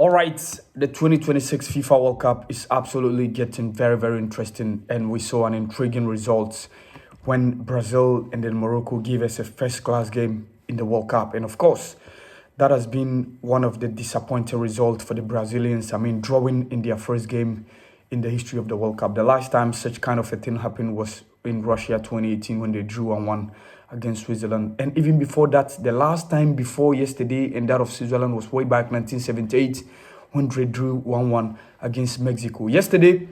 All right, the 2026 FIFA World Cup is absolutely getting very, very interesting, and we saw an intriguing result when Brazil and then Morocco gave us a first-class game in the World Cup. And of course, that has been one of the disappointing results for the Brazilians. I mean, drawing in their first game in the history of the World Cup. The last time such kind of a thing happened was in Russia 2018 when they drew 1-1 against Switzerland. And even before that, the last time before yesterday and that of Switzerland was way back 1978 when they drew 1-1 against Mexico. Yesterday,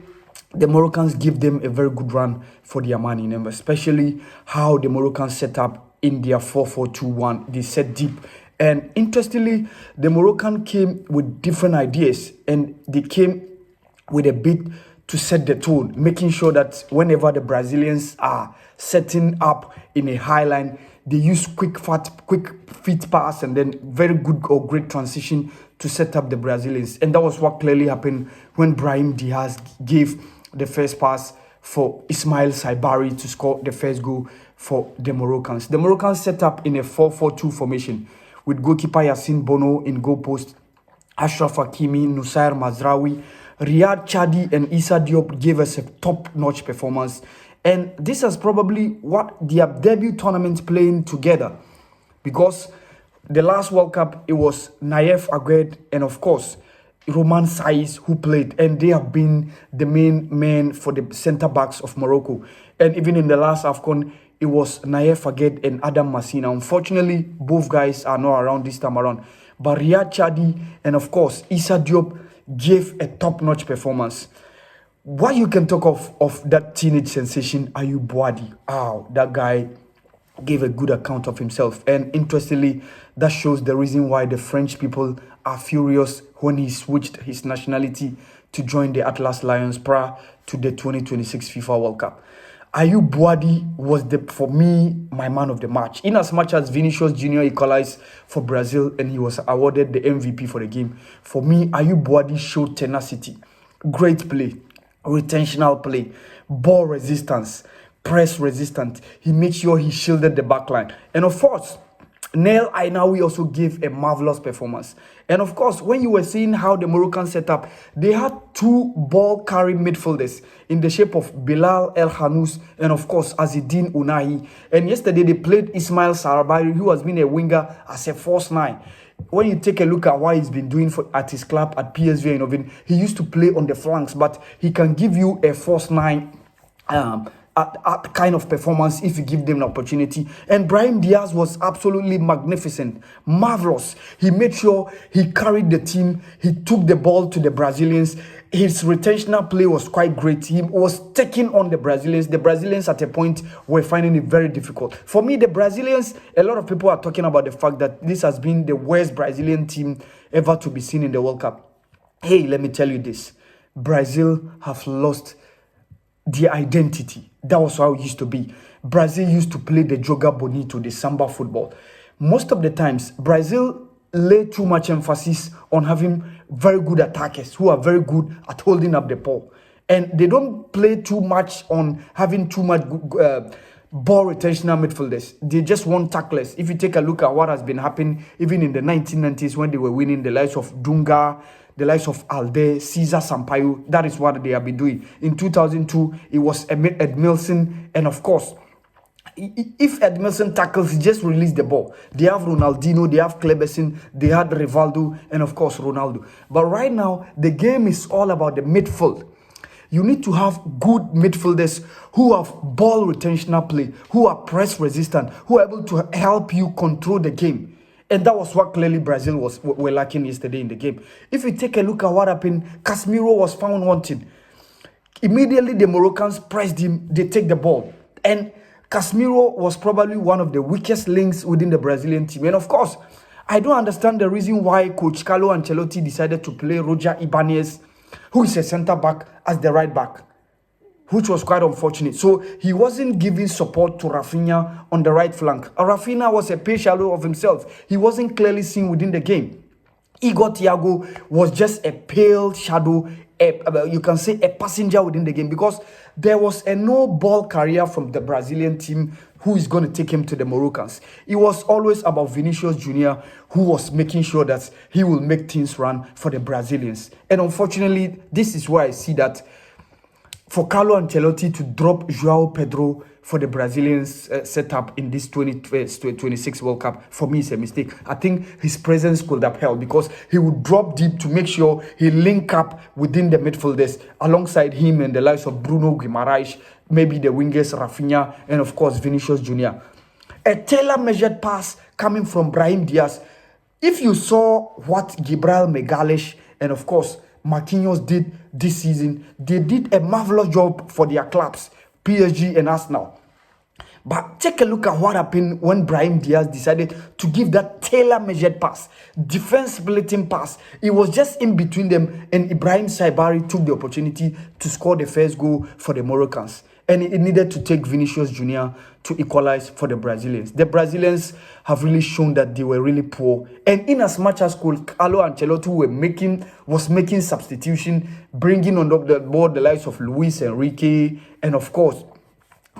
the Moroccans give them a very good run for their money, and especially how the Moroccans set up in their 4-4-2-1. They set deep. And interestingly, the Moroccan came with different ideas, and they came with a bit to set the tone, making sure that whenever the Brazilians are setting up in a high line, they use quick feet pass and then very good or great transition to set up the Brazilians. And that was what clearly happened when Brahim Diaz gave the first pass for Ismail Saibari to score the first goal for the Moroccans. The Moroccans set up in a 4-4-2 formation with goalkeeper Yassine Bono in goal post, Ashraf Hakimi, Nusair Mazraoui, Riyad Chadi and Issa Diop gave us a top-notch performance. And this is probably what their debut tournament playing together. Because the last World Cup, it was Naif Agued and, of course, Roman Saiz who played. And they have been the main men for the centre-backs of Morocco. And even in the last AFCON, it was Naif Agued and Adam Massina. Unfortunately, both guys are not around this time around. But Riyad Chadi and, of course, Issa Diop gave a top-notch performance. What you can talk of that teenage sensation, Ayub Boadi. That guy gave a good account of himself. And interestingly, that shows the reason why the French people are furious when he switched his nationality to join the Atlas Lions prior to the 2026 FIFA World Cup. Ayub Boadi was, for me, my man of the match. In as much as Vinicius Junior equalized for Brazil and he was awarded the MVP for the game, for me, Ayub Boadi showed tenacity, great play, retentional play, ball resistance, press resistant. He made sure he shielded the backline. And of course, Nail Ainaoui also gave a marvelous performance. And of course, when you were seeing how the Moroccans set up, they had two ball-carrying midfielders in the shape of Bilal El Hanous and of course Azedine Ounahi. And yesterday they played Ismail Sarabari, who has been a winger, as a false nine. When you take a look at what he's been doing at his club at PSV Eindhoven, he used to play on the flanks, but he can give you a false nine at kind of performance if you give them an opportunity. And Brahim Diaz was absolutely magnificent, marvelous. He made sure he carried the team. He took the ball to the Brazilians. His retentional play was quite great. He was taking on the Brazilians. The Brazilians at a point were finding it very difficult. For me, the Brazilians, a lot of people are talking about the fact that this has been the worst Brazilian team ever to be seen in the World Cup. Hey, let me tell you this. Brazil have lost their identity. That was how it used to be. Brazil used to play the joga bonito, the samba football. Most of the times, Brazil lay too much emphasis on having very good attackers who are very good at holding up the ball. And they don't play too much on having too much ball retentional midfielders. They just want tacklers. If you take a look at what has been happening, even in the 1990s when they were winning, the likes of Dunga, the likes of Alde, Cesar Sampaio, that is what they have been doing. In 2002, it was Edmilson, and of course, if Edmilson tackles, he just release the ball. They have Ronaldinho, they have Kleberson, they had Rivaldo, and of course, Ronaldo. But right now, the game is all about the midfield. You need to have good midfielders who have ball retentional play, who are press resistant, who are able to help you control the game. And that was what clearly Brazil were lacking yesterday in the game. If you take a look at what happened, Casemiro was found wanting. Immediately the Moroccans pressed him, they take the ball. And Casemiro was probably one of the weakest links within the Brazilian team. And of course, I don't understand the reason why Coach Carlo Ancelotti decided to play Roger Ibanez, who is a centre-back, as the right-back, which was quite unfortunate. So he wasn't giving support to Rafinha on the right flank. Rafinha was a pale shadow of himself. He wasn't clearly seen within the game. Igor Thiago was just a pale shadow you can say a passenger within the game, because there was a no ball carrier from the Brazilian team who is going to take him to the Moroccans. It was always about Vinicius Junior, who was making sure that he will make things run for the Brazilians. And unfortunately, this is where I see that for Carlo Ancelotti to drop João Pedro for the Brazilians setup in this 2026 World Cup, for me, is a mistake. I think his presence could have helped, because he would drop deep to make sure he link up within the midfielders alongside him and the likes of Bruno Guimaraes, maybe the wingers Rafinha, and of course Vinicius Junior. A tailor-measured pass coming from Brahim Diaz. If you saw what Gabriel Magalhaes and of course Marquinhos did this season, they did a marvelous job for their clubs, PSG and Arsenal. But take a look at what happened when Brahim Diaz decided to give that tailor-measured pass, defense-splitting pass. It was just in between them, and Ibrahim Saibari took the opportunity to score the first goal for the Moroccans. And it needed to take Vinicius Junior to equalize for the Brazilians. The Brazilians have really shown that they were really poor. And in as much as Carlo Ancelotti was making substitution, bringing on the board the likes of Luis Enrique, and of course,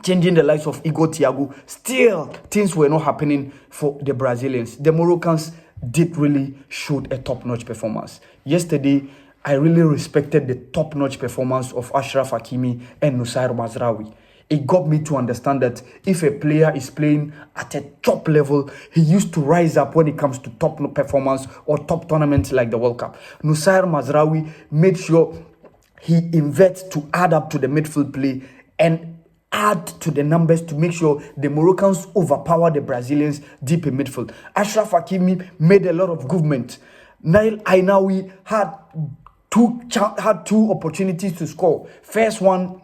changing the likes of Igor Thiago, still things were not happening for the Brazilians. The Moroccans did really show a top-notch performance. Yesterday, I really respected the top-notch performance of Achraf Hakimi and Noussair Mazraoui. It got me to understand that if a player is playing at a top level, he used to rise up when it comes to top performance or top tournaments like the World Cup. Noussair Mazraoui made sure he invests to add up to the midfield play and add to the numbers to make sure the Moroccans overpower the Brazilians deep in midfield. Achraf Hakimi made a lot of movement. Nail Ainaoui had two opportunities to score. First one,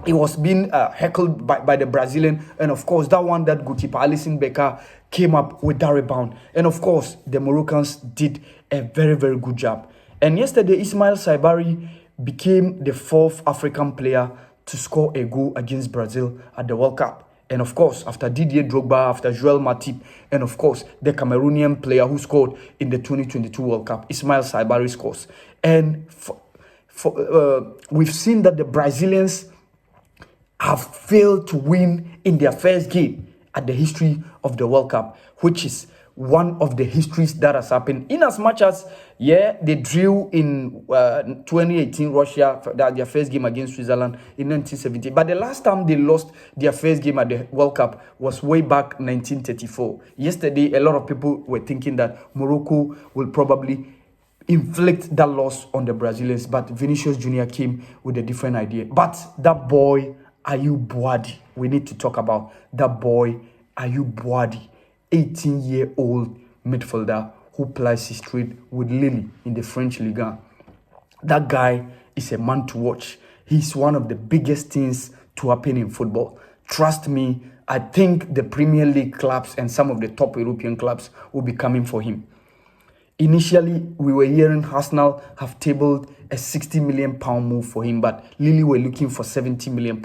it was being heckled by the Brazilian, and of course that one that goalkeeper Alisson Becker came up with that rebound. And of course the Moroccans did a very, very good job. And yesterday Ismail Saibari became the fourth African player to score a goal against Brazil at the World Cup. And of course, after Didier Drogba, after Joel Matip, and of course, the Cameroonian player who scored in the 2022 World Cup, Ismail Saibari scores. And we've seen that the Brazilians have failed to win in their first game at the history of the World Cup, which is one of the histories that has happened. In as much as, they drew in 2018 Russia, their first game against Switzerland in 1970. But the last time they lost their first game at the World Cup was way back 1934. Yesterday, a lot of people were thinking that Morocco will probably inflict that loss on the Brazilians. But Vinicius Junior came with a different idea. But that boy, Ayub Boadi, we need to talk about that boy, Ayub Boadi. 18-year-old midfielder who plies his trade with Lille in the French Ligue 1. That guy is a man to watch. He's one of the biggest things to happen in football. Trust me, I think the Premier League clubs and some of the top European clubs will be coming for him. Initially, we were hearing Arsenal have tabled a £60 million move for him, but Lille were looking for £70 million.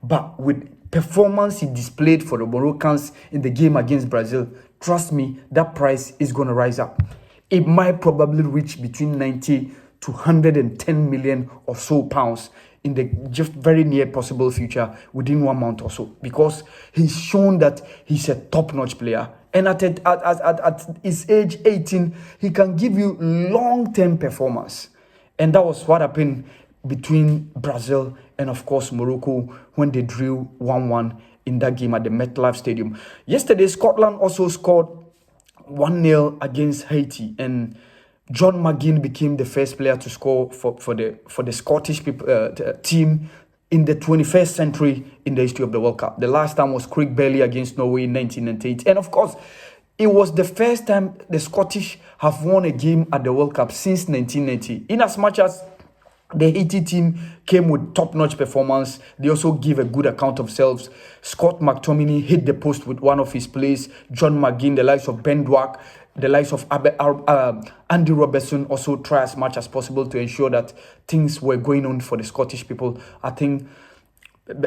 But with performance he displayed for the Moroccans in the game against Brazil, trust me, that price is going to rise up. It might probably reach between 90 to 110 million or so pounds in the just very near possible future within 1 month or so, because he's shown that he's a top-notch player. And at his age 18, he can give you long-term performance. And that was what happened between Brazil and of course Morocco when they drew 1-1 in that game at the MetLife Stadium. Yesterday, Scotland also scored 1-0 against Haiti, and John McGinn became the first player to score for the Scottish team in the 21st century in the history of the World Cup. The last time was Craig Bailey against Norway in 1998. And of course, it was the first time the Scottish have won a game at the World Cup since 1990. In as much as the Haiti team came with top-notch performance, they also give a good account of themselves. Scott McTominay hit the post with one of his plays. John McGinn, the likes of Ben Dwack, the likes of Andy Robertson also try as much as possible to ensure that things were going on for the Scottish people. I think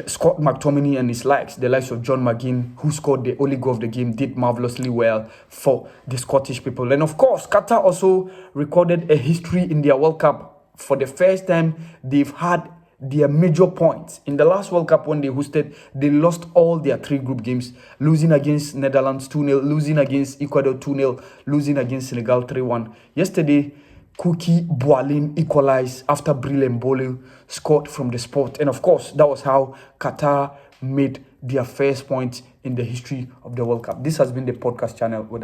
Scott McTominay and his likes, the likes of John McGinn, who scored the only goal of the game, did marvellously well for the Scottish people. And of course, Qatar also recorded a history in their World Cup for the first time, they've had their major points. In the last World Cup when they hosted, they lost all their 3 group games, losing against Netherlands 2-0, losing against Ecuador 2-0, losing against Senegal 3-1. Yesterday, Kuki Boalim equalized after Bril Mbolo scored from the spot. And of course, that was how Qatar made their first point in the history of the World Cup. This has been the podcast channel with